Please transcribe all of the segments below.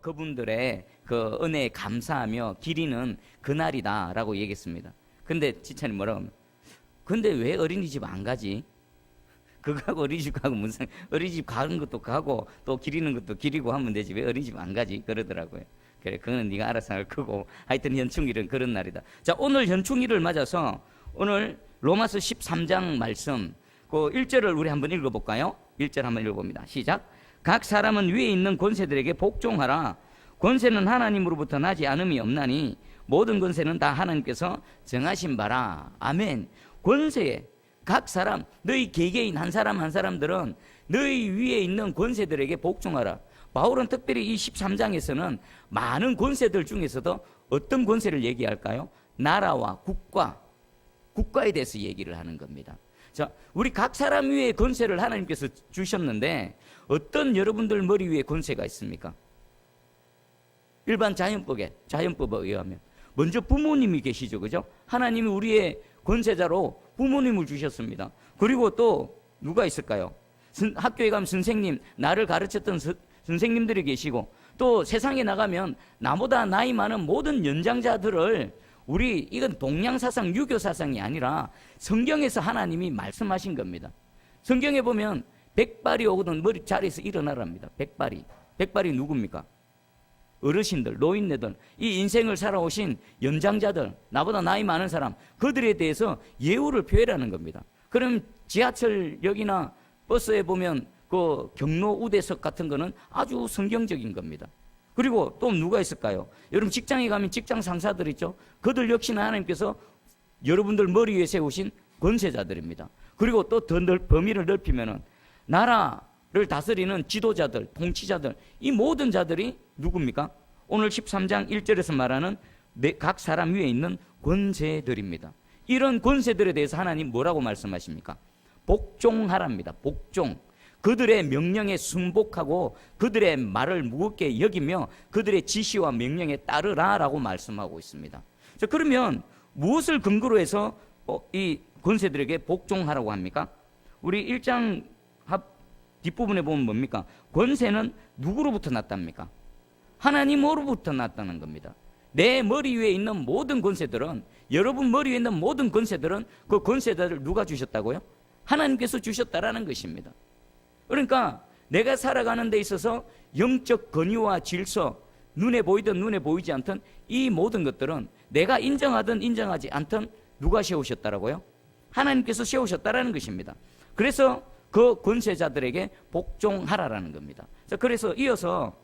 그분들의 그 은혜에 감사하며 기리는 그날이다라고 얘기했습니다. 근데 지차님 뭐라고 하면, 근데 왜 어린이집 안 가지? 그거하고 어린이집 가고 무슨 어린이집 가는 것도 가고 또 기리는 것도 기리고 하면 되지 왜 어린이집 안 가지? 그러더라고요. 그래, 그거는 네가 알아서 할 거고, 하여튼 현충일은 그런 날이다. 자, 오늘 현충일을 맞아서 오늘 로마서 13장 말씀 그 1절을 우리 한번 읽어볼까요? 1절 한번 읽어봅니다. 시작. 각 사람은 위에 있는 권세들에게 복종하라. 권세는 하나님으로부터 나지 않음이 없나니 모든 권세는 다 하나님께서 정하신 바라. 아멘. 권세에 각 사람, 너희 개개인 한 사람 한 사람들은 너희 위에 있는 권세들에게 복종하라. 바울은 특별히 이 13장에서는 많은 권세들 중에서도 어떤 권세를 얘기할까요? 나라와 국가에 대해서 얘기를 하는 겁니다. 자, 우리 각 사람 위에 권세를 하나님께서 주셨는데 어떤 여러분들 머리 위에 권세가 있습니까? 일반 자연법에 의하면 먼저 부모님이 계시죠, 그죠? 하나님이 우리의 권세자로 부모님을 주셨습니다. 그리고 또 누가 있을까요? 학교에 가면 선생님, 나를 가르쳤던 선생님들이 계시고, 또 세상에 나가면 나보다 나이 많은 모든 연장자들을 이건 동양사상, 유교사상이 아니라 성경에서 하나님이 말씀하신 겁니다. 성경에 보면 백발이 오거든 머리 자리에서 일어나랍니다. 백발이 누굽니까? 어르신들, 노인네들, 이 인생을 살아오신 연장자들, 나보다 나이 많은 사람, 그들에 대해서 예우를 표현하는 겁니다. 그럼 지하철역이나 버스에 보면 그 경로 우대석 같은 거는 아주 성경적인 겁니다. 그리고 또 누가 있을까요? 여러분 직장에 가면 직장 상사들 있죠? 그들 역시나 하나님께서 여러분들 머리 위에 세우신 권세자들입니다. 그리고 또 더 범위를 넓히면은 나라를 다스리는 지도자들, 통치자들, 이 모든 자들이 누굽니까? 오늘 13장 1절에서 말하는 각 사람 위에 있는 권세들입니다. 이런 권세들에 대해서 하나님 뭐라고 말씀하십니까? 복종하랍니다. 복종. 그들의 명령에 순복하고 그들의 말을 무겁게 여기며 그들의 지시와 명령에 따르라라고 말씀하고 있습니다. 자, 그러면 무엇을 근거로 해서 이 권세들에게 복종하라고 합니까? 우리 1장 뒷부분에 보면 뭡니까? 권세는 누구로부터 났답니까? 하나님으로부터 났다는 겁니다. 내 머리 위에 있는 모든 권세들은, 여러분 머리 위에 있는 모든 권세들은 그 권세자를 누가 주셨다고요? 하나님께서 주셨다라는 것입니다. 그러니까 내가 살아가는 데 있어서 영적 권위와 질서, 눈에 보이든 눈에 보이지 않든 이 모든 것들은 내가 인정하든 인정하지 않든 누가 세우셨다라고요? 하나님께서 세우셨다라는 것입니다. 그래서 그 권세자들에게 복종하라라는 겁니다. 자, 그래서 이어서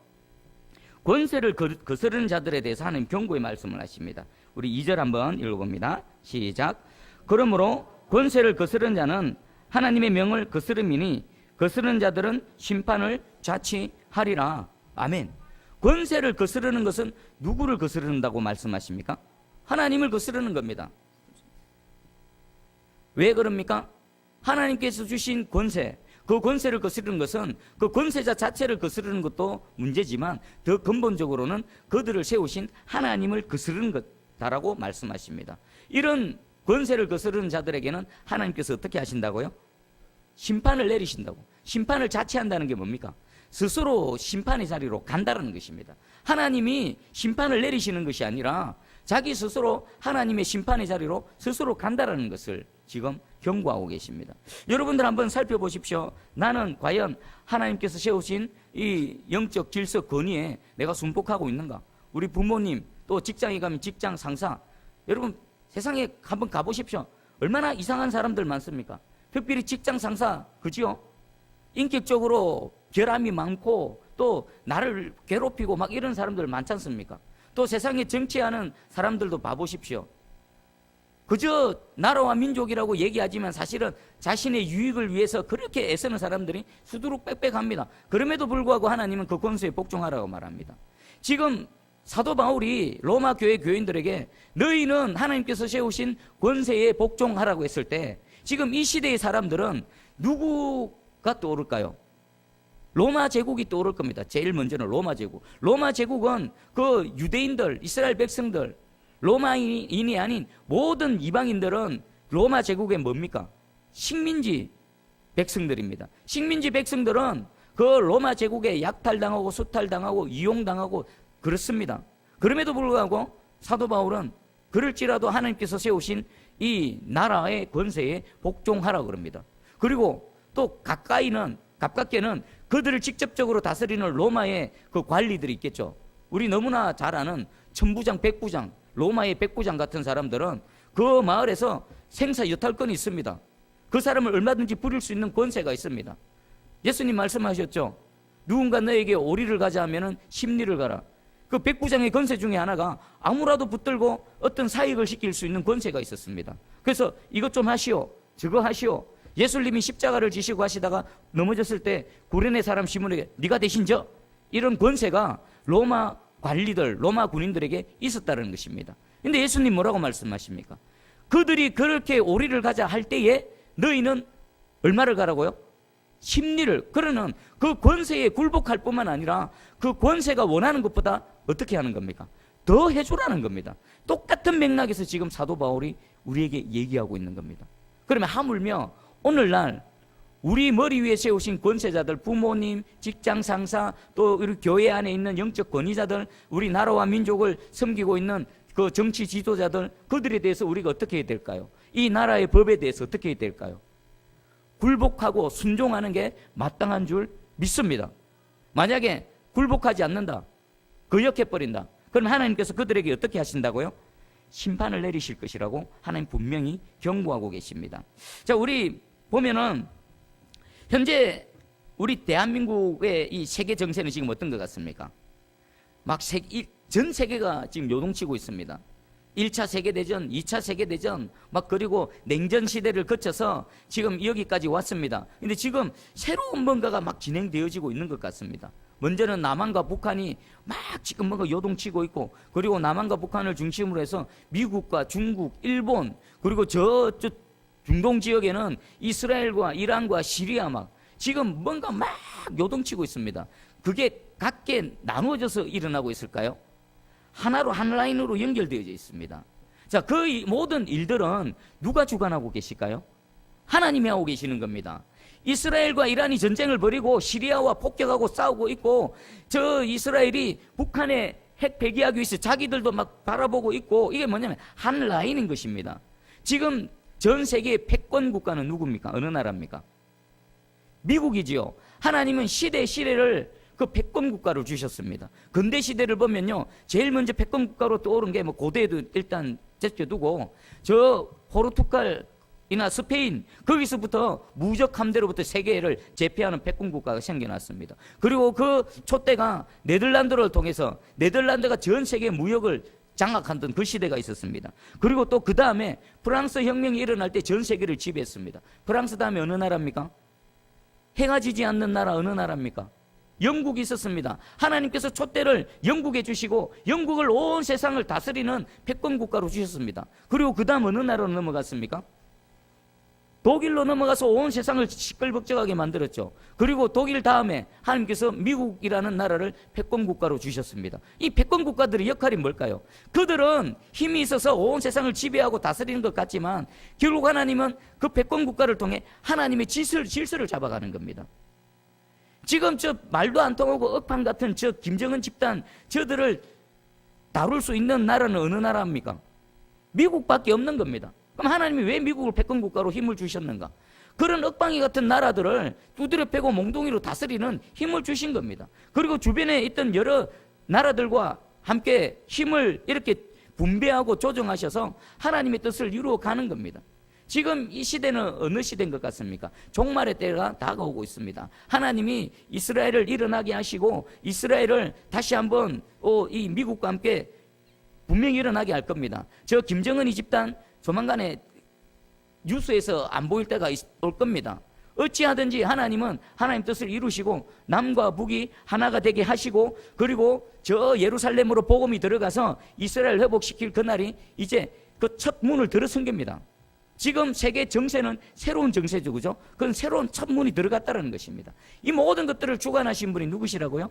권세를 거스르는 자들에 대해서 하나님 경고의 말씀을 하십니다. 우리 2절 한번 읽어봅니다. 시작. 그러므로 권세를 거스르는 자는 하나님의 명을 거스름이니 거스르는 자들은 심판을 자취하리라. 아멘. 권세를 거스르는 것은 누구를 거스른다고 말씀하십니까? 하나님을 거스르는 겁니다. 왜 그럽니까? 하나님께서 주신 권세, 그 권세를 거스르는 것은 그 권세자 자체를 거스르는 것도 문제지만 더 근본적으로는 그들을 세우신 하나님을 거스르는 것다라고 말씀하십니다. 이런 권세를 거스르는 자들에게는 하나님께서 어떻게 하신다고요? 심판을 내리신다고. 심판을 자체한다는 게 뭡니까? 스스로 심판의 자리로 간다는 것입니다. 하나님이 심판을 내리시는 것이 아니라 자기 스스로 하나님의 심판의 자리로 스스로 간다는 것을 지금 경고하고 계십니다. 여러분들 한번 살펴보십시오. 나는 과연 하나님께서 세우신 이 영적 질서 권위에 내가 순복하고 있는가? 우리 부모님, 또 직장에 가면 직장 상사, 여러분 세상에 한번 가보십시오. 얼마나 이상한 사람들 많습니까? 특별히 직장 상사, 그지요? 인격적으로 결함이 많고 또 나를 괴롭히고 막 이런 사람들 많지 않습니까? 또 세상에 정치하는 사람들도 봐보십시오. 그저 나라와 민족이라고 얘기하지만 사실은 자신의 유익을 위해서 그렇게 애쓰는 사람들이 수두룩 빽빽합니다. 그럼에도 불구하고 하나님은 그 권세에 복종하라고 말합니다. 지금 사도 바울이 로마 교회 교인들에게 너희는 하나님께서 세우신 권세에 복종하라고 했을 때 지금 이 시대의 사람들은 누구가 떠오를까요? 로마 제국이 떠오를 겁니다. 제일 먼저는 로마 제국. 로마 제국은 그 유대인들, 이스라엘 백성들, 로마인이 아닌 모든 이방인들은 로마 제국의 뭡니까? 식민지 백성들입니다. 식민지 백성들은 그 로마 제국에 약탈당하고 수탈당하고 이용당하고 그렇습니다. 그럼에도 불구하고 사도 바울은 그럴지라도 하나님께서 세우신 이 나라의 권세에 복종하라 그럽니다. 그리고 또 가깝게는 그들을 직접적으로 다스리는 로마의 그 관리들이 있겠죠. 우리 너무나 잘 아는 천부장, 백부장, 로마의 백부장 같은 사람들은 그 마을에서 생사 여탈권이 있습니다. 그 사람을 얼마든지 부릴 수 있는 권세가 있습니다. 예수님 말씀하셨죠. 누군가 너에게 오리를 가자 하면은 십리를 가라. 그 백부장의 권세 중에 하나가 아무라도 붙들고 어떤 사익을 시킬 수 있는 권세가 있었습니다. 그래서 이것 좀 하시오, 저거 하시오. 예수님이 십자가를 지시고 하시다가 넘어졌을 때 구레네 사람 시몬에게 네가 대신 져, 이런 권세가 로마 관리들, 로마 군인들에게 있었다는 것입니다. 근데 예수님 뭐라고 말씀하십니까? 그들이 그렇게 오리를 가자 할 때에 너희는 얼마를 가라고요? 십리를. 그러는 그 권세에 굴복할 뿐만 아니라 그 권세가 원하는 것보다 어떻게 하는 겁니까? 더 해주라는 겁니다. 똑같은 맥락에서 지금 사도 바울이 우리에게 얘기하고 있는 겁니다. 그러면 하물며 오늘날 우리 머리 위에 세우신 권세자들, 부모님, 직장 상사, 또 우리 교회 안에 있는 영적 권위자들, 우리 나라와 민족을 섬기고 있는 그 정치 지도자들, 그들에 대해서 우리가 어떻게 해야 될까요? 이 나라의 법에 대해서 어떻게 해야 될까요? 굴복하고 순종하는 게 마땅한 줄 믿습니다. 만약에 굴복하지 않는다, 거역해버린다, 그럼 하나님께서 그들에게 어떻게 하신다고요? 심판을 내리실 것이라고 하나님 분명히 경고하고 계십니다. 자, 우리 보면은 현재 우리 대한민국의 이 세계 정세는 지금 어떤 것 같습니까? 막 전 세계가 지금 요동치고 있습니다. 1차 세계대전, 2차 세계대전, 막 그리고 냉전 시대를 거쳐서 지금 여기까지 왔습니다. 근데 지금 새로운 뭔가가 막 진행되어지고 있는 것 같습니다. 먼저는 남한과 북한이 막 지금 뭔가 요동치고 있고, 그리고 남한과 북한을 중심으로 해서 미국과 중국, 일본, 그리고 저 중동 지역에는 이스라엘과 이란과 시리아 막 지금 뭔가 막 요동치고 있습니다. 그게 각계 나누어져서 일어나고 있을까요? 하나로 한 라인으로 연결되어져 있습니다. 자, 그 모든 일들은 누가 주관하고 계실까요? 하나님이 하고 계시는 겁니다. 이스라엘과 이란이 전쟁을 벌이고 시리아와 폭격하고 싸우고 있고, 저 이스라엘이 북한에 핵 배기하기 위해서 자기들도 막 바라보고 있고, 이게 뭐냐면 한 라인인 것입니다. 지금 전 세계의 패권 국가는 누굽니까? 어느 나라입니까? 미국이지요. 하나님은 시대를 그 패권 국가로 주셨습니다. 근대 시대를 보면요, 제일 먼저 패권 국가로 떠오른 게 뭐 고대도 일단 제쳐두고 저 포르투갈이나 스페인, 거기서부터 무적 함대로부터 세계를 제패하는 패권 국가가 생겨났습니다. 그리고 그 촛대가 네덜란드를 통해서 네덜란드가 전 세계 무역을 장악하던 그 시대가 있었습니다. 그리고 또 그 다음에 프랑스 혁명이 일어날 때 전 세계를 지배했습니다. 프랑스 다음에 어느 나라입니까? 해가 지지 않는 나라 어느 나라입니까? 영국이 있었습니다. 하나님께서 촛대를 영국에 주시고 영국을 온 세상을 다스리는 패권 국가로 주셨습니다. 그리고 그 다음 어느 나라로 넘어갔습니까? 독일로 넘어가서 온 세상을 시끌벅적하게 만들었죠. 그리고 독일 다음에 하나님께서 미국이라는 나라를 패권 국가로 주셨습니다. 이 패권 국가들의 역할이 뭘까요? 그들은 힘이 있어서 온 세상을 지배하고 다스리는 것 같지만 결국 하나님은 그 패권 국가를 통해 하나님의 질서를 잡아가는 겁니다. 지금 저 말도 안 통하고 억판 같은 저 김정은 집단, 저들을 다룰 수 있는 나라는 어느 나라입니까? 미국밖에 없는 겁니다. 그럼 하나님이 왜 미국을 패권 국가로 힘을 주셨는가? 그런 억방이 같은 나라들을 두드려 패고 몽둥이로 다스리는 힘을 주신 겁니다. 그리고 주변에 있던 여러 나라들과 함께 힘을 이렇게 분배하고 조정하셔서 하나님의 뜻을 이루어가는 겁니다. 지금 이 시대는 어느 시대인 것 같습니까? 종말의 때가 다가오고 있습니다. 하나님이 이스라엘을 일어나게 하시고 이스라엘을 다시 한번 이 미국과 함께 분명히 일어나게 할 겁니다. 저 김정은 이 집단 조만간에 뉴스에서 안 보일 때가 올 겁니다. 어찌하든지 하나님은 하나님 뜻을 이루시고 남과 북이 하나가 되게 하시고, 그리고 저 예루살렘으로 복음이 들어가서 이스라엘 회복시킬 그날이 이제 그 첫 문을 들어선 겁니다. 지금 세계 정세는 새로운 정세죠, 그죠? 그건 새로운 첫 문이 들어갔다는 것입니다. 이 모든 것들을 주관하신 분이 누구시라고요?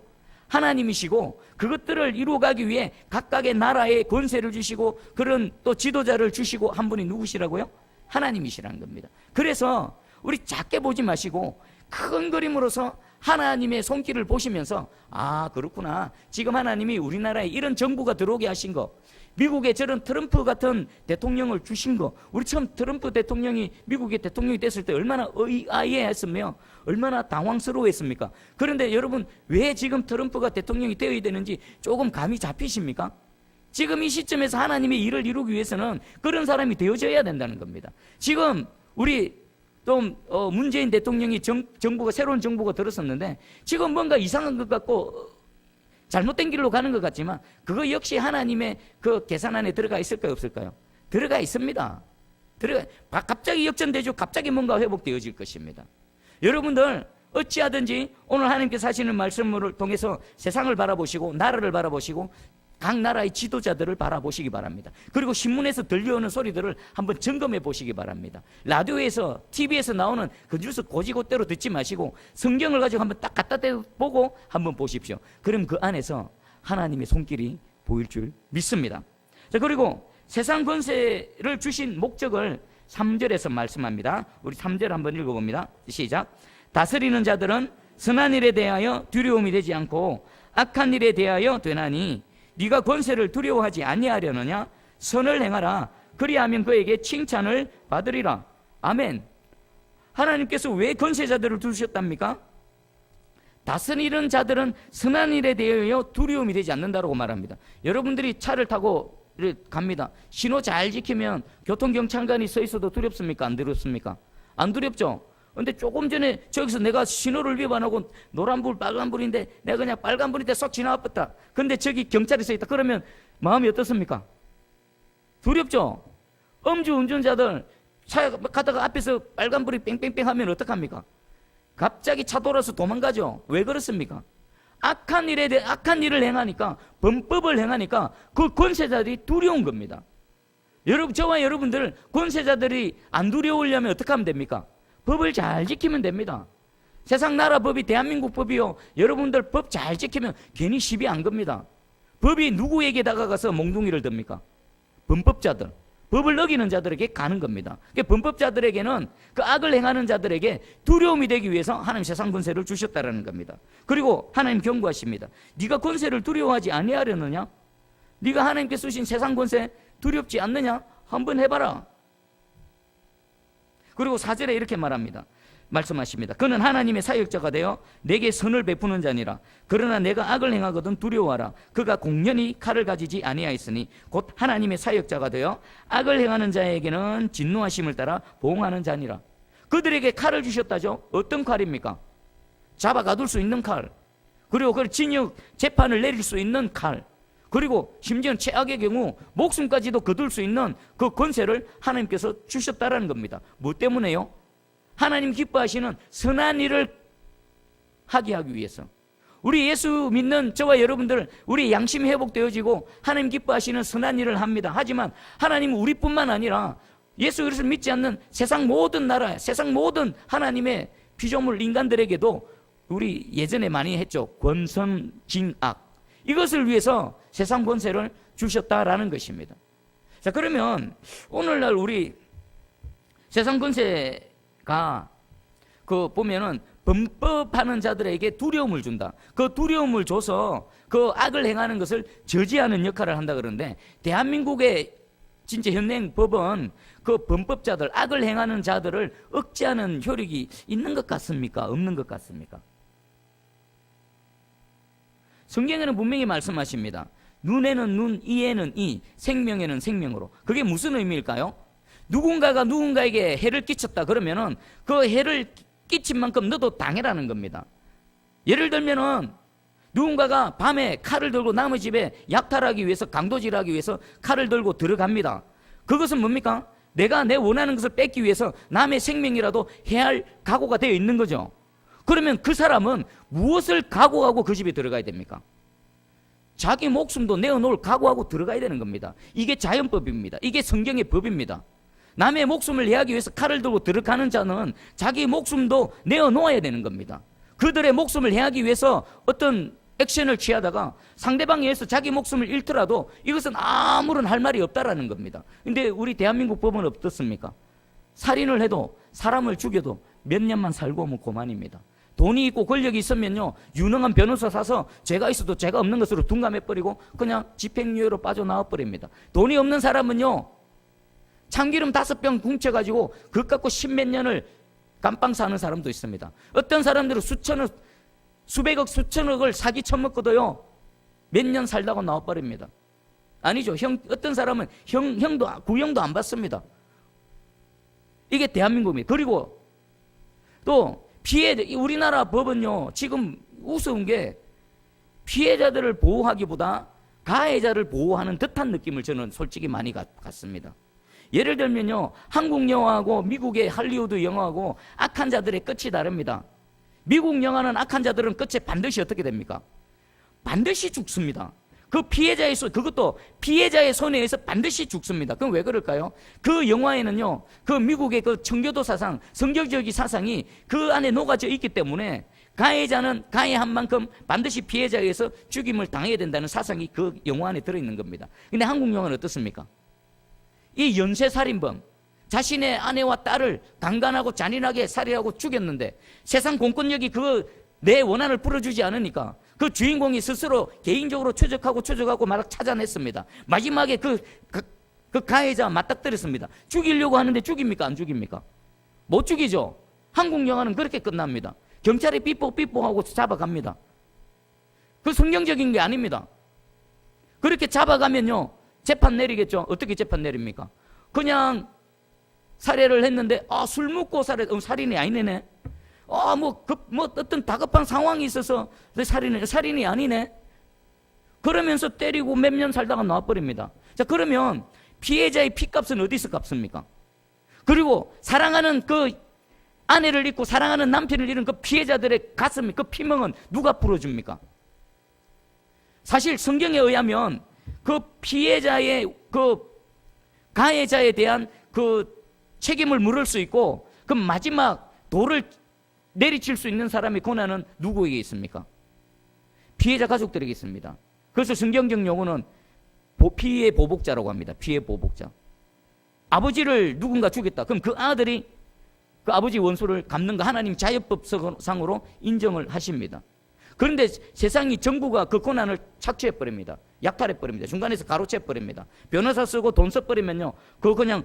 하나님이시고, 그것들을 이루어가기 위해 각각의 나라에 권세를 주시고 그런 또 지도자를 주시고 한 분이 누구시라고요? 하나님이시라는 겁니다. 그래서 우리 작게 보지 마시고 큰 그림으로서 하나님의 손길을 보시면서 아 그렇구나, 지금 하나님이 우리나라에 이런 정부가 들어오게 하신 거, 미국에 저런 트럼프 같은 대통령을 주신 거, 우리 처음 트럼프 대통령이 미국의 대통령이 됐을 때 얼마나 의아해했으며 얼마나 당황스러워했습니까? 그런데 여러분, 왜 지금 트럼프가 대통령이 되어야 되는지 조금 감이 잡히십니까? 지금 이 시점에서 하나님의 일을 이루기 위해서는 그런 사람이 되어져야 된다는 겁니다. 지금 우리 좀 문재인 대통령이 정부가 새로운 정부가 들었었는데 지금 뭔가 이상한 것 같고 잘못된 길로 가는 것 같지만 그거 역시 하나님의 그 계산 안에 들어가 있을까요, 없을까요? 들어가 있습니다. 갑자기 역전되죠. 갑자기 뭔가 회복되어질 것입니다. 여러분들 어찌하든지 오늘 하나님께서 하시는 말씀을 통해서 세상을 바라보시고 나라를 바라보시고 각 나라의 지도자들을 바라보시기 바랍니다. 그리고 신문에서 들려오는 소리들을 한번 점검해 보시기 바랍니다. 라디오에서 TV에서 나오는 그 뉴스 고지고대로 듣지 마시고 성경을 가지고 한번 딱 갖다 대보고 한번 보십시오. 그럼 그 안에서 하나님의 손길이 보일 줄 믿습니다. 자, 그리고 세상 권세를 주신 목적을 3절에서 말씀합니다. 우리 3절 한번 읽어봅니다. 시작. 다스리는 자들은 선한 일에 대하여 두려움이 되지 않고 악한 일에 대하여 되나니 네가 권세를 두려워하지 아니하려느냐? 선을 행하라. 그리하면 그에게 칭찬을 받으리라. 아멘. 하나님께서 왜 권세자들을 두셨답니까? 다스리는 자들은 선한 일에 대하여 두려움이 되지 않는다고 말합니다. 여러분들이 차를 타고 갑니다. 신호 잘 지키면 교통경찰관이 서 있어도 두렵습니까? 안 두렵습니까? 안 두렵죠? 근데 조금 전에 저기서 내가 신호를 위반하고 노란불 빨간불인데 내가 그냥 빨간불인데 쏙 지나왔다. 근데 저기 경찰이 서 있다. 그러면 마음이 어떻습니까? 두렵죠? 음주운전자들 차 가다가 앞에서 빨간불이 뺑뺑뺑 하면 어떡합니까? 갑자기 차 돌아서 도망가죠. 왜 그렇습니까? 악한 일을 행하니까, 범법을 행하니까 그 권세자들이 두려운 겁니다. 여러분, 저와 여러분들 권세자들이 안 두려우려면 어떻게 하면 됩니까? 법을 잘 지키면 됩니다. 세상 나라 법이 대한민국 법이요, 여러분들 법 잘 지키면 괜히 시비 안 겁니다. 법이 누구에게 다가가서 몽둥이를 듭니까? 범법자들, 법을 어기는 자들에게 가는 겁니다. 그러니까 범법자들에게는, 그 악을 행하는 자들에게 두려움이 되기 위해서 하나님 세상 권세를 주셨다라는 겁니다. 그리고 하나님 경고하십니다. 네가 권세를 두려워하지 아니하려느냐? 네가 하나님께 쓰신 세상 권세 두렵지 않느냐? 한번 해봐라. 그리고 4절에 이렇게 말씀하십니다. 그는 하나님의 사역자가 되어 내게 선을 베푸는 자니라. 그러나 내가 악을 행하거든 두려워하라. 그가 공연히 칼을 가지지 아니하였으니 곧 하나님의 사역자가 되어 악을 행하는 자에게는 진노하심을 따라 보응하는 자니라. 그들에게 칼을 주셨다죠. 어떤 칼입니까? 잡아 가둘 수 있는 칼, 그리고 그 징역 재판을 내릴 수 있는 칼, 그리고 심지어는 최악의 경우 목숨까지도 거둘 수 있는 그 권세를 하나님께서 주셨다라는 겁니다. 뭐 때문에요? 하나님 기뻐하시는 선한 일을 하게 하기 위해서. 우리 예수 믿는 저와 여러분들, 우리 양심이 회복되어지고 하나님 기뻐하시는 선한 일을 합니다. 하지만 하나님은 우리뿐만 아니라 예수 그리스도를 믿지 않는 세상 모든 나라, 세상 모든 하나님의 피조물 인간들에게도 우리 예전에 많이 했죠. 권선징악, 이것을 위해서 세상 권세를 주셨다라는 것입니다. 자, 그러면 오늘날 우리 세상 권세가 보면은 범법하는 자들에게 두려움을 준다. 그 두려움을 줘서 그 악을 행하는 것을 저지하는 역할을 한다 그러는데, 대한민국의 진짜 현행 법은 그 범법자들, 악을 행하는 자들을 억제하는 효력이 있는 것 같습니까? 없는 것 같습니까? 성경에는 분명히 말씀하십니다. 눈에는 눈, 이에는 이, 생명에는 생명으로. 그게 무슨 의미일까요? 누군가가 누군가에게 해를 끼쳤다 그러면은 그 해를 끼친 만큼 너도 당해라는 겁니다. 예를 들면은 누군가가 밤에 칼을 들고 남의 집에 약탈하기 위해서, 강도질하기 위해서 칼을 들고 들어갑니다. 그것은 뭡니까? 내가 내 원하는 것을 뺏기 위해서 남의 생명이라도 해할 각오가 되어 있는 거죠. 그러면 그 사람은 무엇을 각오하고 그 집에 들어가야 됩니까? 자기 목숨도 내어놓을 각오하고 들어가야 되는 겁니다. 이게 자연법입니다. 이게 성경의 법입니다. 남의 목숨을 내하기 위해서 칼을 들고 들어가는 자는 자기 목숨도 내어놓아야 되는 겁니다. 그들의 목숨을 해하기 위해서 어떤 액션을 취하다가 상대방에 의해서 자기 목숨을 잃더라도 이것은 아무런 할 말이 없다라는 겁니다. 근데 우리 대한민국 법은 어떻습니까? 살인을 해도, 사람을 죽여도 몇 년만 살고 오면 그만입니다. 돈이 있고 권력이 있으면요, 유능한 변호사 사서 죄가 있어도 죄가 없는 것으로 둔감해버리고 그냥 집행유예로 빠져나와 버립니다. 돈이 없는 사람은요, 참기름 5병 훔쳐가지고 그것 갖고 10몇 년을 감방 사는 사람도 있습니다. 어떤 사람들은 수백억, 수천억을 사기 쳐먹고도요, 몇 년 살다가 나와버립니다. 아니죠. 어떤 사람은 구형도 안 받습니다. 이게 대한민국입니다. 그리고 또 우리나라 법은요, 지금 우스운 게 피해자들을 보호하기보다 가해자를 보호하는 듯한 느낌을 저는 솔직히 많이 갖습니다. 예를 들면요, 한국 영화하고 미국의 할리우드 영화하고 악한 자들의 끝이 다릅니다. 미국 영화는 악한 자들은 끝에 반드시 어떻게 됩니까? 반드시 죽습니다. 그것도 피해자의 손에 의해서 반드시 죽습니다. 그럼 왜 그럴까요? 그 영화에는요, 그 미국의 그 청교도 사상, 성경적인 사상이 그 안에 녹아져 있기 때문에 가해자는 가해한 만큼 반드시 피해자에 의해서 죽임을 당해야 된다는 사상이 그 영화 안에 들어있는 겁니다. 근데 한국 영화는 어떻습니까? 이 연쇄살인범, 자신의 아내와 딸을 강간하고 잔인하게 살해하고 죽였는데 세상 공권력이 내 원한을 풀어주지 않으니까 그 주인공이 스스로 개인적으로 추적하고 막 찾아냈습니다. 마지막에 그 가해자와 맞닥뜨렸습니다. 죽이려고 하는데 죽입니까? 안 죽입니까? 못 죽이죠. 한국 영화는 그렇게 끝납니다. 경찰이 삐뽀삐뽀하고 잡아갑니다. 그 성경적인 게 아닙니다. 그렇게 잡아가면요, 재판 내리겠죠. 어떻게 재판 내립니까? 그냥 살해를 했는데 술 먹고 살인이 아니네. 어떤 다급한 상황이 있어서 살인이 아니네. 그러면서 때리고 몇 년 살다가 나와버립니다. 자, 그러면 피해자의 피값은 어디서 갚습니까? 그리고 사랑하는 그 아내를 잃고 사랑하는 남편을 잃은 그 피해자들의 가슴, 그 피멍은 누가 풀어줍니까? 사실 성경에 의하면 그 피해자의 그 가해자에 대한 그 책임을 물을 수 있고 그 마지막 돌을 내리칠 수 있는 사람의 권한은 누구에게 있습니까? 피해자 가족들에게 있습니다. 그래서 성경적 용어는 피해 보복자라고 합니다. 피해 보복자. 아버지를 누군가 죽였다. 그럼 그 아들이 그 아버지 원수를 갚는 거 하나님 자연법상으로 인정을 하십니다. 그런데 세상이 정부가 그 권한을 착취해버립니다. 약탈해버립니다. 중간에서 가로채버립니다. 변호사 쓰고 돈 써버리면요, 그거 그냥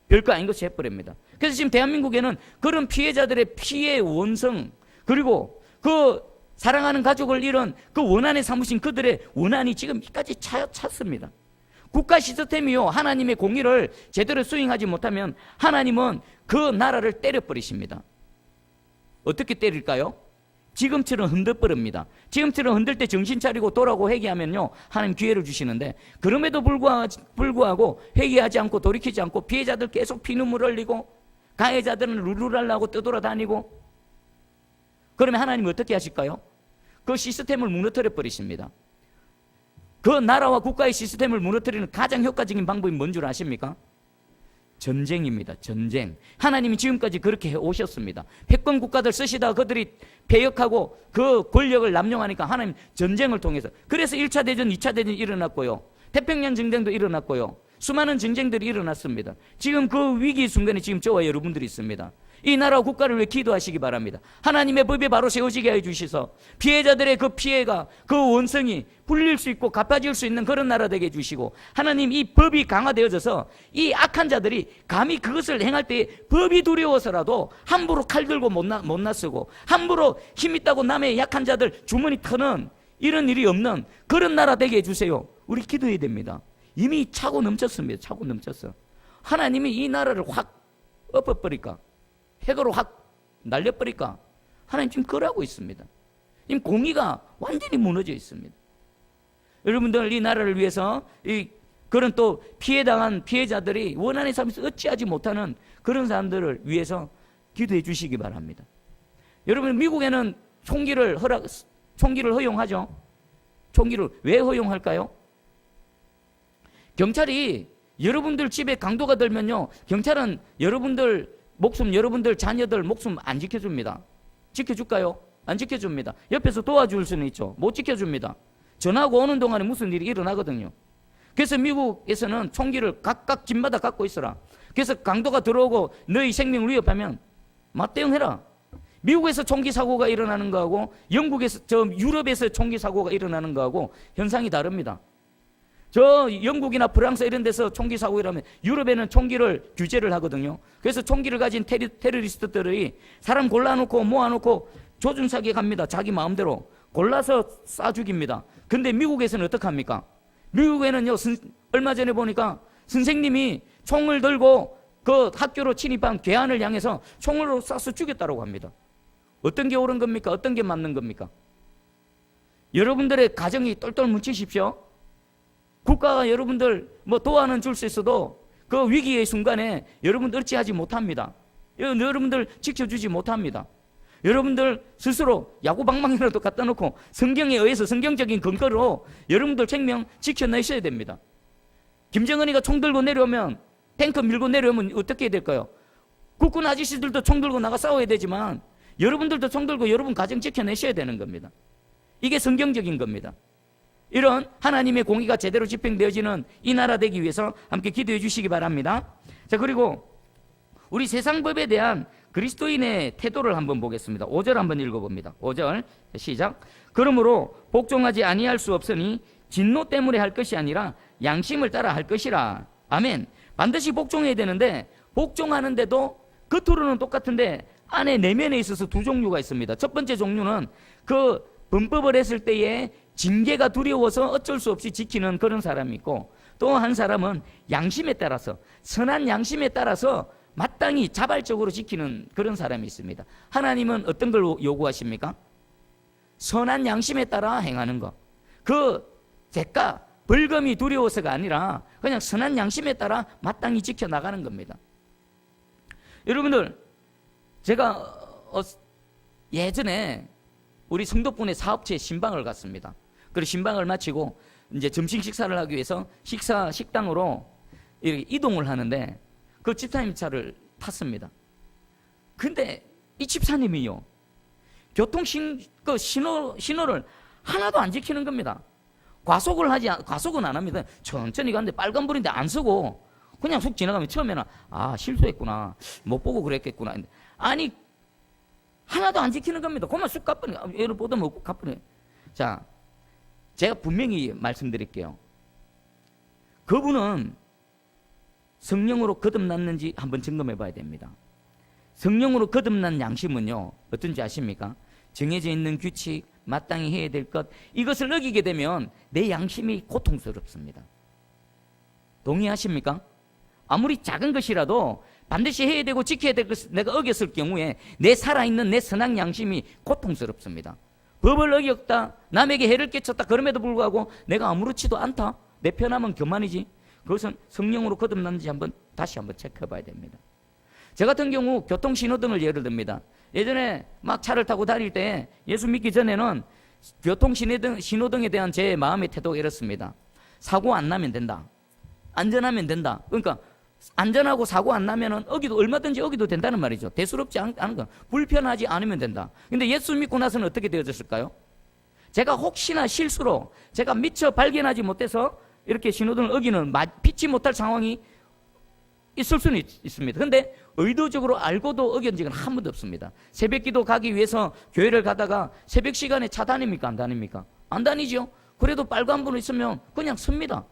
별거 아닌 것이 해버립니다. 그래서 지금 대한민국에는 그런 피해자들의 피해 원성, 그리고 그 사랑하는 가족을 잃은 그 원한에 삼으신 그들의 원한이 지금까지 찼습니다. 국가 시스템이요, 하나님의 공의를 제대로 수행하지 못하면 하나님은 그 나라를 때려버리십니다. 어떻게 때릴까요? 지금처럼 흔들버립니다. 지금처럼 흔들 때 정신 차리고 돌아오고 회개하면요, 하나님 기회를 주시는데, 그럼에도 불구하고 회개하지 않고 돌이키지 않고 피해자들 계속 피눈물 흘리고 가해자들은 룰루랄라고 떠돌아다니고, 그러면 하나님이 어떻게 하실까요? 그 시스템을 무너뜨려 버리십니다. 그 나라와 국가의 시스템을 무너뜨리는 가장 효과적인 방법이 뭔 줄 아십니까? 전쟁입니다. 전쟁. 하나님이 지금까지 그렇게 해오셨습니다. 패권 국가들 쓰시다가 그들이 패역하고 그 권력을 남용하니까 하나님 전쟁을 통해서, 그래서 1차 대전, 2차 대전이 일어났고요, 태평양 전쟁도 일어났고요, 수많은 전쟁들이 일어났습니다. 지금 그 위기 순간에 지금 저와 여러분들이 있습니다. 이 나라와 국가를 위해 기도하시기 바랍니다. 하나님의 법이 바로 세워지게 해주셔서 피해자들의 그 피해가, 그 원성이 풀릴 수 있고 갚아질 수 있는 그런 나라 되게 해주시고, 하나님 이 법이 강화되어져서 이 악한 자들이 감히 그것을 행할 때 법이 두려워서라도 함부로 칼 들고 못 나서고 함부로 힘있다고 남의 약한 자들 주머니 터는 이런 일이 없는 그런 나라 되게 해주세요. 우리 기도해야 됩니다. 이미 차고 넘쳤습니다. 차고 넘쳤어. 하나님이 이 나라를 확 엎어버릴까, 핵으로 확 날려버릴까? 하나님 지금 그러고 있습니다. 지금 공의가 완전히 무너져 있습니다. 여러분들, 이 나라를 위해서 그런 또 피해당한 피해자들이 원한의 삶에서 어찌하지 못하는 그런 사람들을 위해서 기도해 주시기 바랍니다. 여러분, 미국에는 총기를 허용하죠. 총기를 왜 허용할까요? 경찰이 여러분들 집에 강도가 들면요, 경찰은 여러분들 목숨, 여러분들 자녀들 목숨 안 지켜줍니다. 지켜줄까요? 안 지켜줍니다. 옆에서 도와줄 수는 있죠. 못 지켜줍니다. 전화하고 오는 동안에 무슨 일이 일어나거든요. 그래서 미국에서는 총기를 각각 집마다 갖고 있어라. 그래서 강도가 들어오고 너희 생명을 위협하면 맞대응해라. 미국에서 총기 사고가 일어나는 거하고 영국에서 유럽에서 총기 사고가 일어나는 거하고 현상이 다릅니다. 저 영국이나 프랑스 이런 데서 총기 사고 일어나면 유럽에는 총기를 규제를 하거든요. 그래서 총기를 가진 테러리스트들이 사람 골라놓고 모아놓고 조준사기에 갑니다. 자기 마음대로 골라서 쏴 죽입니다. 근데 미국에서는 어떡합니까? 미국에는요, 얼마 전에 보니까 선생님이 총을 들고 그 학교로 침입한 괴한을 향해서 총으로 쏴서 죽였다고 합니다. 어떤 게 옳은 겁니까? 어떤 게 맞는 겁니까? 여러분들의 가정이 똘똘 뭉치십시오. 국가가 여러분들 뭐 도와는 줄 수 있어도 그 위기의 순간에 여러분들 어찌하지 못합니다. 여러분들 지켜주지 못합니다. 여러분들 스스로 야구방망이라도 갖다 놓고 성경에 의해서 성경적인 근거로 여러분들 생명 지켜내셔야 됩니다. 김정은이가 총 들고 내려오면, 탱크 밀고 내려오면 어떻게 될까요? 국군 아저씨들도 총 들고 나가 싸워야 되지만 여러분들도 총 들고 여러분 가정 지켜내셔야 되는 겁니다. 이게 성경적인 겁니다. 이런 하나님의 공의가 제대로 집행되어지는 이 나라 되기 위해서 함께 기도해 주시기 바랍니다. 자, 그리고 우리 세상법에 대한 그리스도인의 태도를 한번 보겠습니다. 5절 한번 읽어봅니다. 5절 시작. 그러므로 복종하지 아니할 수 없으니 진노 때문에 할 것이 아니라 양심을 따라 할 것이라. 아멘. 반드시 복종해야 되는데 복종하는데도 겉으로는 똑같은데 안에 내면에 있어서 두 종류가 있습니다. 첫 번째 종류는 그 범법을 했을 때에 징계가 두려워서 어쩔 수 없이 지키는 그런 사람이 있고, 또 한 사람은 양심에 따라서, 선한 양심에 따라서 마땅히 자발적으로 지키는 그런 사람이 있습니다. 하나님은 어떤 걸 요구하십니까? 선한 양심에 따라 행하는 것. 그 대가, 벌금이 두려워서가 아니라 그냥 선한 양심에 따라 마땅히 지켜나가는 겁니다. 여러분들, 제가 예전에 우리 성도분의 사업체에 신방을 갔습니다. 그리고 신방을 마치고 이제 점심 식사를 하기 위해서 식당으로 이렇게 이동을 하는데 그 집사님 차를 탔습니다. 근데 이 집사님이요, 신호를 하나도 안 지키는 겁니다. 과속은 안 합니다. 천천히 가는데 빨간불인데 안 서고 그냥 쑥 지나가면 처음에는 실수했구나, 못 보고 그랬겠구나. 아니, 하나도 안 지키는 겁니다. 그만 쑥 가버려. 얘를 보다 먹고 가버려. 자, 제가 분명히 말씀드릴게요. 그분은 성령으로 거듭났는지 한번 점검해 봐야 됩니다. 성령으로 거듭난 양심은요, 어떤지 아십니까? 정해져 있는 규칙, 마땅히 해야 될 것, 이것을 어기게 되면 내 양심이 고통스럽습니다. 동의하십니까? 아무리 작은 것이라도 반드시 해야 되고 지켜야 될 것을 내가 어겼을 경우에 내 살아있는 내 선한 양심이 고통스럽습니다. 법을 어겼다, 남에게 해를 끼쳤다, 그럼에도 불구하고 내가 아무렇지도 않다, 내 편하면 교만이지, 그것은 성령으로 거듭났는지 다시 한번 체크해 봐야 됩니다. 저 같은 경우 교통신호등을 예를 듭니다. 예전에 막 차를 타고 다닐 때 예수 믿기 전에는 교통신호등에 대한 제 마음의 태도가 이렇습니다. 사고 안 나면 된다, 안전하면 된다. 그러니까 안전하고 사고 안 나면은 얼마든지 어기도 된다는 말이죠. 대수롭지 않은 건 불편하지 않으면 된다. 근데 예수 믿고 나서는 어떻게 되어졌을까요? 제가 혹시나 실수로 제가 미처 발견하지 못해서 이렇게 신호등을 어기는 피치 못할 상황이 있을 수는 있습니다. 근데 의도적으로 알고도 어긴 적은 한 번도 없습니다. 새벽기도 가기 위해서 교회를 가다가 새벽 시간에 차 다닙니까? 안 다닙니까? 안 다니죠. 그래도 빨간불 있으면 그냥 섭니다.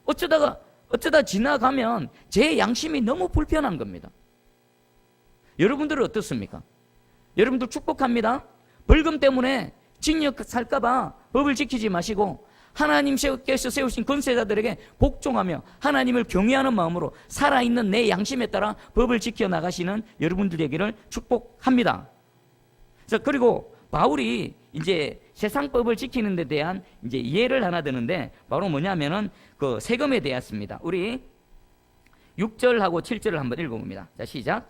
어쩌다 지나가면 제 양심이 너무 불편한 겁니다. 여러분들은 어떻습니까? 여러분들 축복합니다. 벌금 때문에 징역 살까봐 법을 지키지 마시고 하나님께서 세우신 권세자들에게 복종하며 하나님을 경외하는 마음으로 살아있는 내 양심에 따라 법을 지켜나가시는 여러분들 되기를 축복합니다. 자, 그리고 바울이 이제 세상법을 지키는 데 대한 이제 예를 하나 드는데 바로 뭐냐면은 그 세금에 대했습니다. 우리 6절하고 7절을 한번 읽어봅니다. 자, 시작.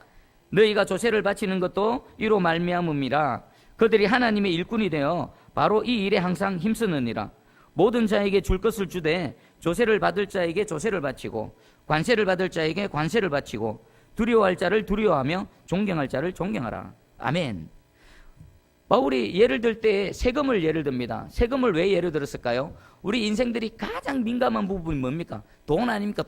너희가 조세를 바치는 것도 이로 말미암음이라. 그들이 하나님의 일꾼이 되어 바로 이 일에 항상 힘쓰느니라. 모든 자에게 줄 것을 주되 조세를 받을 자에게 조세를 바치고 관세를 받을 자에게 관세를 바치고 두려워할 자를 두려워하며 존경할 자를 존경하라. 아멘. 바울이 예를 들 때 세금을 예를 듭니다. 세금을 왜 예를 들었을까요? 우리 인생들이 가장 민감한 부분이 뭡니까? 돈 아닙니까?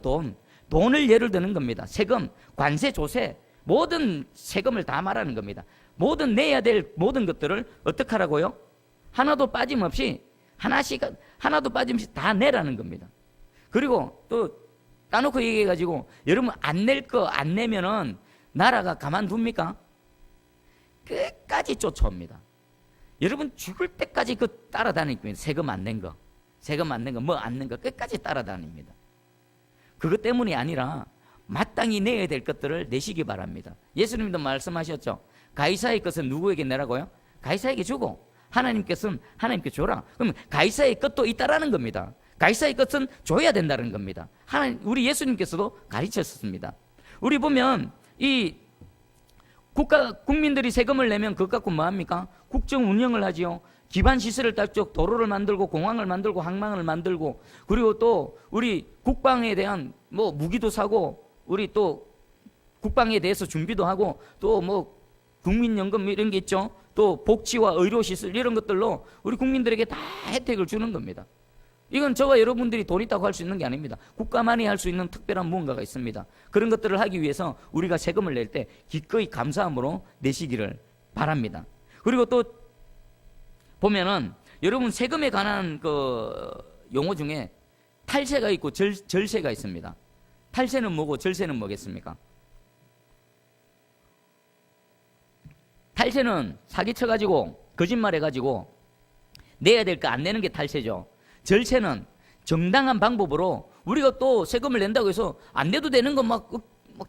돈을 예를 드는 겁니다. 세금, 관세, 조세, 모든 세금을 다 말하는 겁니다. 모든 내야 될 모든 것들을 어떻게 하라고요? 하나도 빠짐없이 하나도 빠짐없이 다 내라는 겁니다. 그리고 또 까놓고 얘기해가지고 여러분 안 낼 거 안 내면은 나라가 가만둡니까? 끝까지 쫓아옵니다. 여러분 죽을 때까지 그 따라다닙니다. 세금 안 낸 거, 뭐 안 낸 거 끝까지 따라다닙니다. 그것 때문이 아니라 마땅히 내야 될 것들을 내시기 바랍니다. 예수님도 말씀하셨죠. 가이사의 것은 누구에게 내라고요? 가이사에게 주고 하나님께서는 하나님께 줘라. 그럼 가이사의 것도 있다라는 겁니다. 가이사의 것은 줘야 된다는 겁니다. 우리 예수님께서도 가르쳤습니다. 우리 보면 이 국민들이 세금을 내면 그것 갖고 뭐 합니까? 국정 운영을 하지요. 기반 시설을 딸쭉 도로를 만들고 공항을 만들고 항만을 만들고, 그리고 또 우리 국방에 대한 뭐 무기도 사고, 우리 또 국방에 대해서 준비도 하고, 또 뭐 국민연금 이런 게 있죠. 또 복지와 의료시설 이런 것들로 우리 국민들에게 다 혜택을 주는 겁니다. 이건 저와 여러분들이 돈 있다고 할 수 있는 게 아닙니다. 국가만이 할 수 있는 특별한 무언가가 있습니다. 그런 것들을 하기 위해서 우리가 세금을 낼 때 기꺼이 감사함으로 내시기를 바랍니다. 그리고 또 보면은 여러분 세금에 관한 그 용어 중에 탈세가 있고 절세가 있습니다. 탈세는 뭐고 절세는 뭐겠습니까? 탈세는 사기쳐가지고 거짓말해가지고 내야 될 거 안 내는 게 탈세죠. 절세는 정당한 방법으로 우리가 또 세금을 낸다고 해서 안 내도 되는 거 막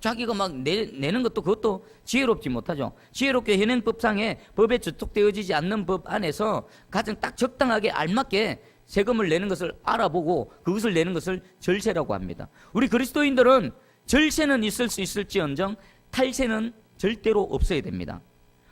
자기가 막 내는 것도 그것도 지혜롭지 못하죠. 지혜롭게 현행법상에 법에 저촉되어지지 않는 법 안에서 가장 딱 적당하게 알맞게 세금을 내는 것을 알아보고 그것을 내는 것을 절세라고 합니다. 우리 그리스도인들은 절세는 있을 수 있을지언정 탈세는 절대로 없어야 됩니다.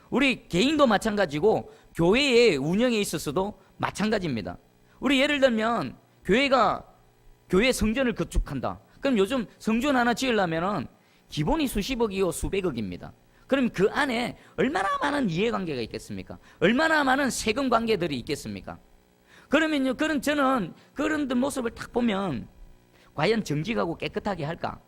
우리 개인도 마찬가지고 교회의 운영에 있어서도 마찬가지입니다. 우리 예를 들면 교회 성전을 건축한다. 그럼 요즘 성전 하나 지으려면은 기본이 수십억이요 수백억입니다. 그럼 그 안에 얼마나 많은 이해관계가 있겠습니까? 얼마나 많은 세금 관계들이 있겠습니까? 그러면요, 저는 그런 모습을 딱 보면 과연 정직하고 깨끗하게 할까?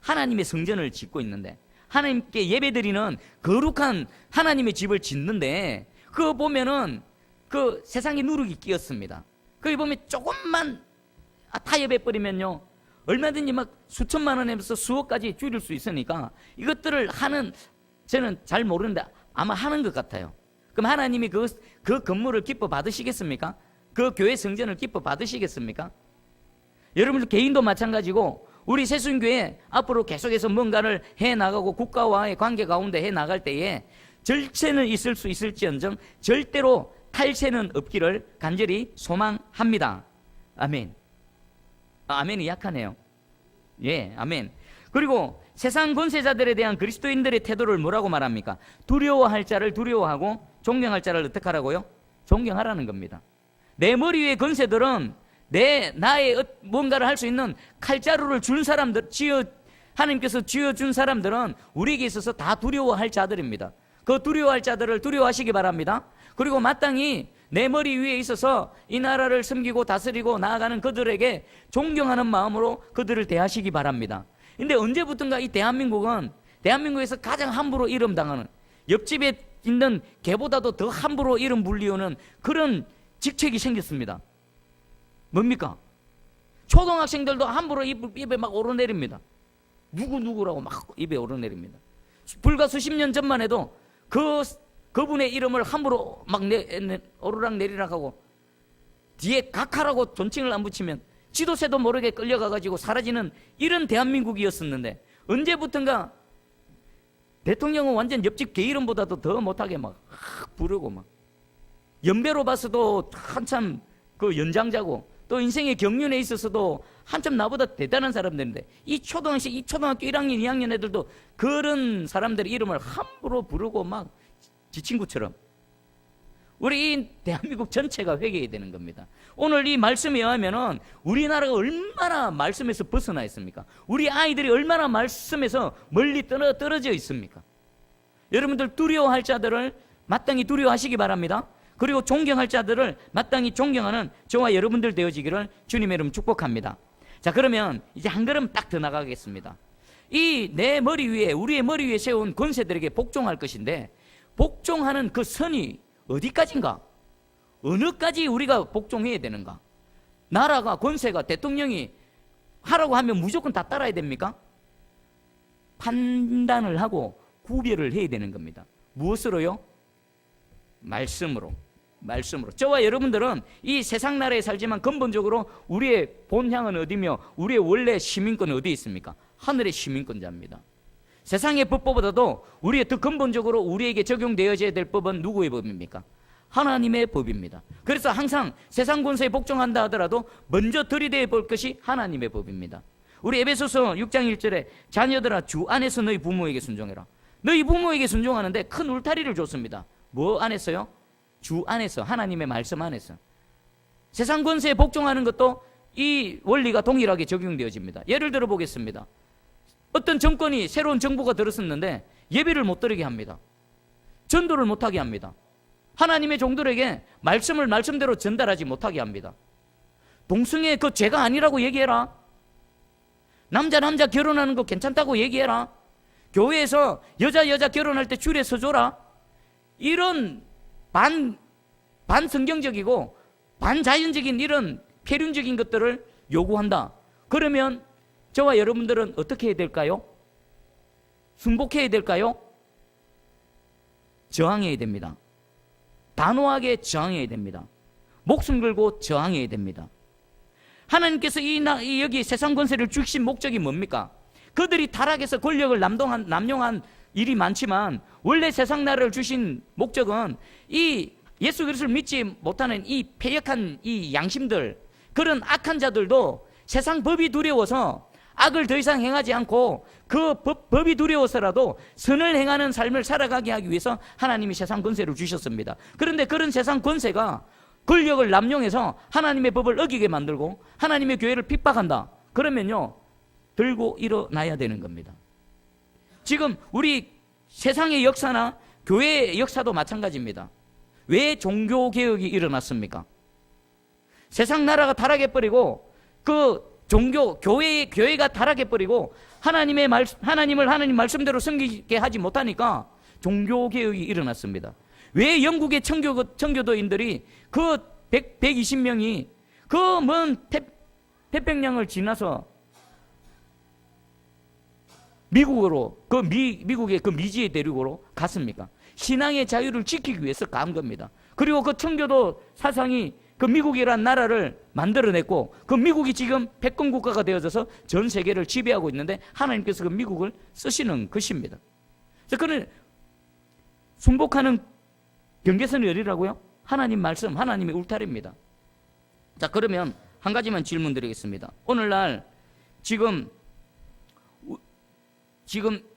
하나님의 성전을 짓고 있는데, 하나님께 예배드리는 거룩한 하나님의 집을 짓는데, 그거 보면은 그 세상에 누룩이 끼었습니다. 거기 보면 조금만 타협해버리면요, 얼마든지 막 수천만 원에서 수억까지 줄일 수 있으니까 이것들을 저는 잘 모르는데 아마 하는 것 같아요. 그럼 하나님이 그 건물을 기뻐 받으시겠습니까? 그 교회 성전을 기뻐 받으시겠습니까? 여러분들 개인도 마찬가지고 우리 새순교회 앞으로 계속해서 뭔가를 해나가고 국가와의 관계 가운데 해나갈 때에 절세는 있을 수 있을지언정 절대로 탈세는 없기를 간절히 소망합니다. 아멘. 아멘이 약하네요. 예, 아멘. 그리고 세상 권세자들에 대한 그리스도인들의 태도를 뭐라고 말합니까? 두려워할 자를 두려워하고 존경할 자를 어떻게 하라고요? 존경하라는 겁니다. 내 머리 위의 권세들은 나의 뭔가를 할 수 있는 칼자루를 준 사람들, 하나님께서 쥐어준 사람들은 우리에게 있어서 다 두려워할 자들입니다. 그 두려워할 자들을 두려워하시기 바랍니다. 그리고 마땅히 내 머리 위에 있어서 이 나라를 섬기고 다스리고 나아가는 그들에게 존경하는 마음으로 그들을 대하시기 바랍니다. 근데 언제부턴가 이 대한민국에서 가장 함부로 이름 당하는, 옆집에 있는 개보다도 더 함부로 이름 불리우는 그런 직책이 생겼습니다. 뭡니까? 초등학생들도 함부로 입에 막 오르내립니다. 누구라고 막 입에 오르내립니다. 불과 수십 년 전만 해도 그분의 이름을 함부로 막 오르락 내리락 하고 뒤에 각하라고 존칭을 안 붙이면 지도새도 모르게 끌려가가지고 사라지는 이런 대한민국이었었는데, 언제부턴가 대통령은 완전 옆집 개 이름보다도 더 못하게 막 부르고 막 연배로 봐서도 한참 그 연장자고 또 인생의 경륜에 있어서도 한참 나보다 대단한 사람들인데 이 초등학교 1학년 2학년 애들도 그런 사람들의 이름을 함부로 부르고 막 지 친구처럼. 우리 이 대한민국 전체가 회개해야 되는 겁니다. 오늘 이 말씀에 의하면은 우리나라가 얼마나 말씀에서 벗어나 있습니까? 우리 아이들이 얼마나 말씀에서 멀리 떨어져 있습니까? 여러분들 두려워할 자들을 마땅히 두려워하시기 바랍니다. 그리고 존경할 자들을 마땅히 존경하는 저와 여러분들 되어지기를 주님의 이름 축복합니다. 자, 그러면 이제 한 걸음 딱 더 나가겠습니다. 이 내 머리 위에, 우리의 머리 위에 세운 권세들에게 복종할 것인데, 복종하는 그 선이 어디까지인가? 어느까지 우리가 복종해야 되는가? 나라가, 권세가, 대통령이 하라고 하면 무조건 다 따라야 됩니까? 판단을 하고 구별을 해야 되는 겁니다. 무엇으로요? 말씀으로. 저와 여러분들은 이 세상 나라에 살지만 근본적으로 우리의 본향은 어디며 우리의 원래 시민권은 어디에 있습니까? 하늘의 시민권자입니다. 세상의 법보다도 우리의 더 근본적으로 우리에게 적용되어져야 될 법은 누구의 법입니까? 하나님의 법입니다. 그래서 항상 세상 권세에 복종한다 하더라도 먼저 들이대어 볼 것이 하나님의 법입니다. 우리 에베소서 6장 1절에 자녀들아 주 안에서 너희 부모에게 순종해라. 너희 부모에게 순종하는데 큰 울타리를 줬습니다. 뭐 안에서요? 주 안에서, 하나님의 말씀 안에서. 세상 권세에 복종하는 것도 이 원리가 동일하게 적용되어집니다. 예를 들어 보겠습니다. 어떤 정권이, 새로운 정부가 들었었는데 예배를 못 드리게 합니다. 전도를 못하게 합니다. 하나님의 종들에게 말씀을 말씀대로 전달하지 못하게 합니다. 동성애 그 죄가 아니라고 얘기해라. 남자 결혼하는 거 괜찮다고 얘기해라. 교회에서 여자 결혼할 때 줄에 서줘라. 이런 반성경적이고 반자연적인 이런 폐륜적인 것들을 요구한다. 그러면 저와 여러분들은 어떻게 해야 될까요? 순복해야 될까요? 저항해야 됩니다. 단호하게 저항해야 됩니다. 목숨 걸고 저항해야 됩니다. 하나님께서 여기 세상 권세를 주신 목적이 뭡니까? 그들이 타락해서 권력을 남용한 일이 많지만 원래 세상 나라를 주신 목적은 이 예수 그리스도를 믿지 못하는 이 패역한 이 양심들, 그런 악한 자들도 세상 법이 두려워서 악을 더 이상 행하지 않고 그 법이 두려워서라도 선을 행하는 삶을 살아가게 하기 위해서 하나님이 세상 권세를 주셨습니다. 그런데 그런 세상 권세가 권력을 남용해서 하나님의 법을 어기게 만들고 하나님의 교회를 핍박한다. 그러면요, 들고 일어나야 되는 겁니다. 지금 우리 세상의 역사나 교회의 역사도 마찬가지입니다. 왜 종교개혁이 일어났습니까? 세상 나라가 타락해버리고 그 교회가 타락해버리고 하나님 말씀대로 섬기게 하지 못하니까 종교개혁이 일어났습니다. 왜 영국의 청교도인들이 그 120명이 그 먼 태평양을 지나서 미국으로, 미국의 그 미지의 대륙으로 갔습니까? 신앙의 자유를 지키기 위해서 간 겁니다. 그리고 그 청교도 사상이 그 미국이란 나라를 만들어냈고 그 미국이 지금 패권 국가가 되어져서 전 세계를 지배하고 있는데 하나님께서 그 미국을 쓰시는 것입니다. 그는 순복하는 경계선이 어디라고요? 하나님 말씀, 하나님의 울타리입니다. 자, 그러면 한 가지만 질문 드리겠습니다. 오늘날 지금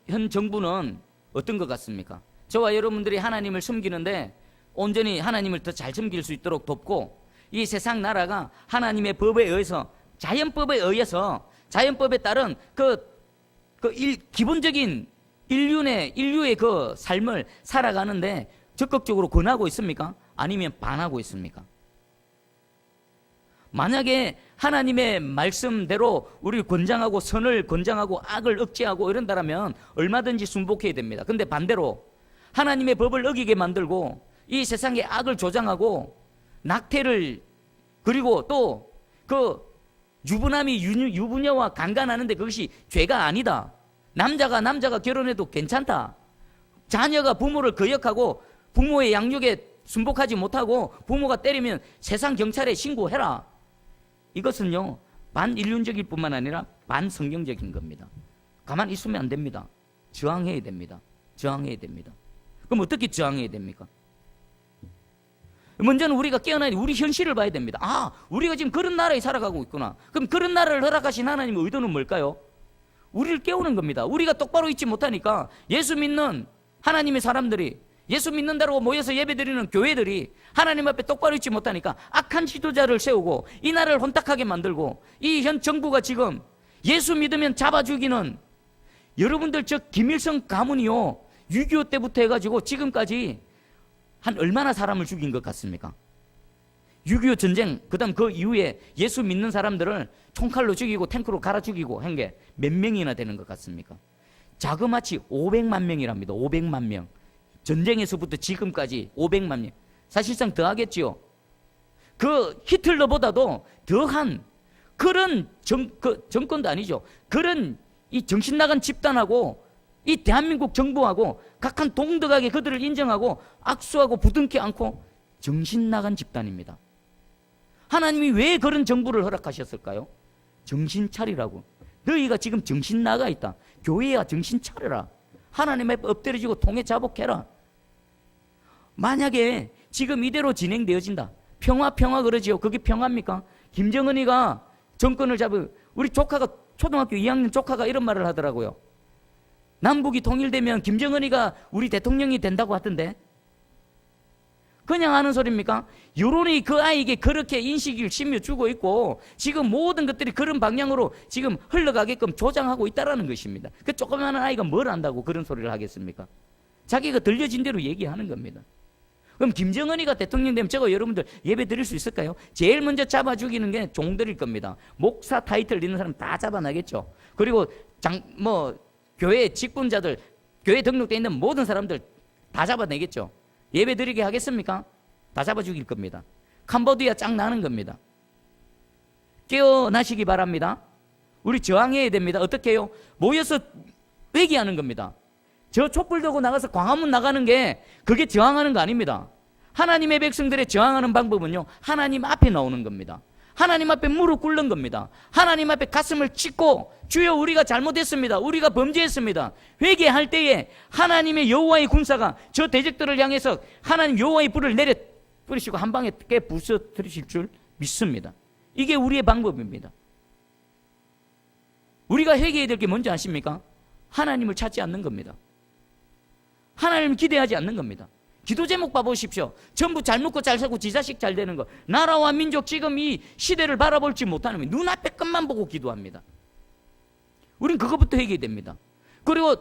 현 정부는 어떤 것 같습니까? 저와 여러분들이 하나님을 섬기는데 온전히 하나님을 더 잘 섬길 수 있도록 돕고 이 세상 나라가 하나님의 법에 의해서 자연법에 따른 기본적인 인류의 그 삶을 살아가는데 적극적으로 권하고 있습니까? 아니면 반하고 있습니까? 만약에 하나님의 말씀대로 우리를 권장하고 선을 권장하고 악을 억제하고 이런다면 얼마든지 순복해야 됩니다. 근데 반대로 하나님의 법을 어기게 만들고 이 세상의 악을 조장하고 낙태를, 그리고 또 그 유부남이 유부녀와 강간하는데 그것이 죄가 아니다. 남자가 결혼해도 괜찮다. 자녀가 부모를 거역하고 부모의 양육에 순복하지 못하고 부모가 때리면 세상 경찰에 신고해라. 이것은요, 반인륜적일 뿐만 아니라 반성경적인 겁니다. 가만히 있으면 안 됩니다. 저항해야 됩니다. 그럼 어떻게 저항해야 됩니까? 먼저는 우리가 깨어나야 우리 현실을 봐야 됩니다. 아, 우리가 지금 그런 나라에 살아가고 있구나. 그럼 그런 나라를 허락하신 하나님의 의도는 뭘까요? 우리를 깨우는 겁니다. 우리가 똑바로 있지 못하니까 예수 믿는 하나님의 사람들이, 예수 믿는다고 모여서 예배드리는 교회들이 하나님 앞에 똑바로 있지 못하니까 악한 지도자를 세우고 이 나라를 혼탁하게 만들고 이 현 정부가 지금 예수 믿으면 잡아 죽이는, 여러분들 저 김일성 가문이요, 6.25 때부터 해가지고 지금까지 한 얼마나 사람을 죽인 것 같습니까? 6.25 전쟁, 그 다음 그 이후에 예수 믿는 사람들을 총칼로 죽이고 탱크로 갈아 죽이고 한 게 몇 명이나 되는 것 같습니까? 자그마치 500만 명이랍니다. 500만 명. 전쟁에서부터 지금까지 500만 명. 사실상 더 하겠지요. 그 히틀러보다도 더한 그런 정권도 아니죠. 그런 이 정신 나간 집단하고 이 대한민국 정부하고 각한 동등하게 그들을 인정하고 악수하고 부둥켜 안고 정신 나간 집단입니다. 하나님이 왜 그런 정부를 허락하셨을까요? 정신 차리라고. 너희가 지금 정신 나가 있다. 교회야 정신 차려라. 하나님 앞에 엎드려지고 통해 자복해라. 만약에 지금 이대로 진행되어진다. 평화 그러지요. 그게 평화입니까? 김정은이가 정권을 잡은 우리 조카가 초등학교 2학년 조카가 이런 말을 하더라고요. 남북이 통일되면 김정은이가 우리 대통령이 된다고 하던데 그냥 하는 소리입니까? 여론이 그 아이에게 그렇게 인식을 심어주고 있고 지금 모든 것들이 그런 방향으로 지금 흘러가게끔 조장하고 있다는 것입니다. 그 조그마한 아이가 뭘 안다고 그런 소리를 하겠습니까? 자기가 들려진 대로 얘기하는 겁니다. 그럼 김정은이가 대통령 되면 저거 여러분들 예배 드릴 수 있을까요? 제일 먼저 잡아 죽이는 게 종들일 겁니다. 목사 타이틀 있는 사람 다 잡아나겠죠. 그리고 교회 직분자들, 교회 등록되어 있는 모든 사람들 다 잡아내겠죠. 예배 드리게 하겠습니까? 다 잡아 죽일 겁니다. 캄보디아 짱 나는 겁니다. 깨어나시기 바랍니다. 우리 저항해야 됩니다. 어떻게 해요? 모여서 회개하는 겁니다. 저 촛불 들고 나가서 광화문 나가는 게 그게 저항하는 거 아닙니다. 하나님의 백성들의 저항하는 방법은요, 하나님 앞에 나오는 겁니다. 하나님 앞에 무릎 꿇는 겁니다. 하나님 앞에 가슴을 찢고 주여 우리가 잘못했습니다. 우리가 범죄했습니다. 회개할 때에 하나님의 여호와의 군사가 저 대적들을 향해서 하나님 여호와의 불을 내려 뿌리시고 한 방에 깨 부서뜨리실 줄 믿습니다. 이게 우리의 방법입니다. 우리가 회개해야 될 게 뭔지 아십니까? 하나님을 찾지 않는 겁니다. 하나님을 기대하지 않는 겁니다. 기도 제목 봐보십시오. 전부 잘 먹고 잘 살고 지 자식 잘 되는 거. 나라와 민족 지금 이 시대를 바라볼지 못하는 거예요. 눈앞에 것만 보고 기도합니다. 우린 그것부터 회개해야 됩니다. 그리고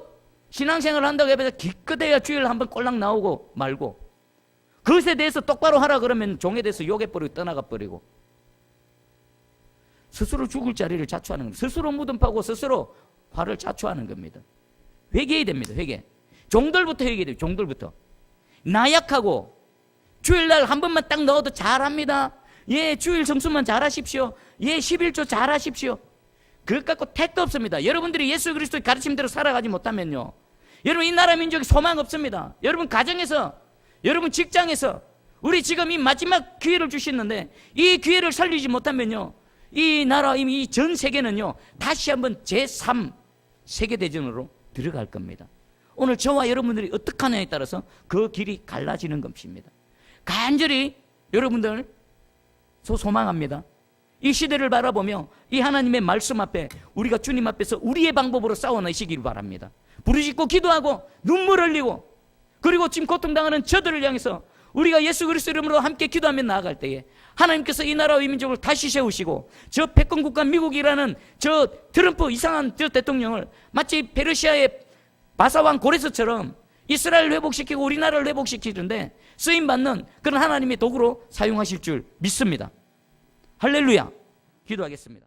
신앙생활을 한다고 해서 기껏해야 주일 한번 꼴랑 나오고 말고 그것에 대해서 똑바로 하라 그러면 종에 대해서 욕해버리고 떠나가 버리고 스스로 죽을 자리를 자초하는 겁니다. 스스로 무덤 파고 스스로 화를 자초하는 겁니다. 회개해야 됩니다. 회개. 종들부터 회개해야 돼요. 종들부터. 나약하고 주일날 한 번만 딱 넣어도 잘합니다. 예, 주일 성수만 잘하십시오. 예, 11조 잘하십시오. 그것 갖고 택도 없습니다. 여러분들이 예수 그리스도의 가르침대로 살아가지 못하면요, 여러분 이 나라 민족이 소망 없습니다. 여러분 가정에서, 여러분 직장에서 우리 지금 이 마지막 기회를 주시는데 이 기회를 살리지 못하면요, 이 나라 이미 전 세계는요 다시 한번 제3 세계대전으로 들어갈 겁니다. 오늘 저와 여러분들이 어떻게 하냐에 따라서 그 길이 갈라지는 것입니다. 간절히 여러분들 소망합니다. 이 시대를 바라보며 이 하나님의 말씀 앞에 우리가 주님 앞에서 우리의 방법으로 싸워내시기를 바랍니다. 부르짖고 기도하고 눈물 흘리고 그리고 지금 고통당하는 저들을 향해서 우리가 예수 그리스도 이름으로 함께 기도하며 나아갈 때에 하나님께서 이 나라와 이 민족을 다시 세우시고 저 패권국가 미국이라는 저 트럼프 이상한 저 대통령을 마치 페르시아의 바사왕 고레스처럼 이스라엘을 회복시키고 우리나라를 회복시키는데 쓰임받는 그런 하나님의 도구로 사용하실 줄 믿습니다. 할렐루야. 기도하겠습니다.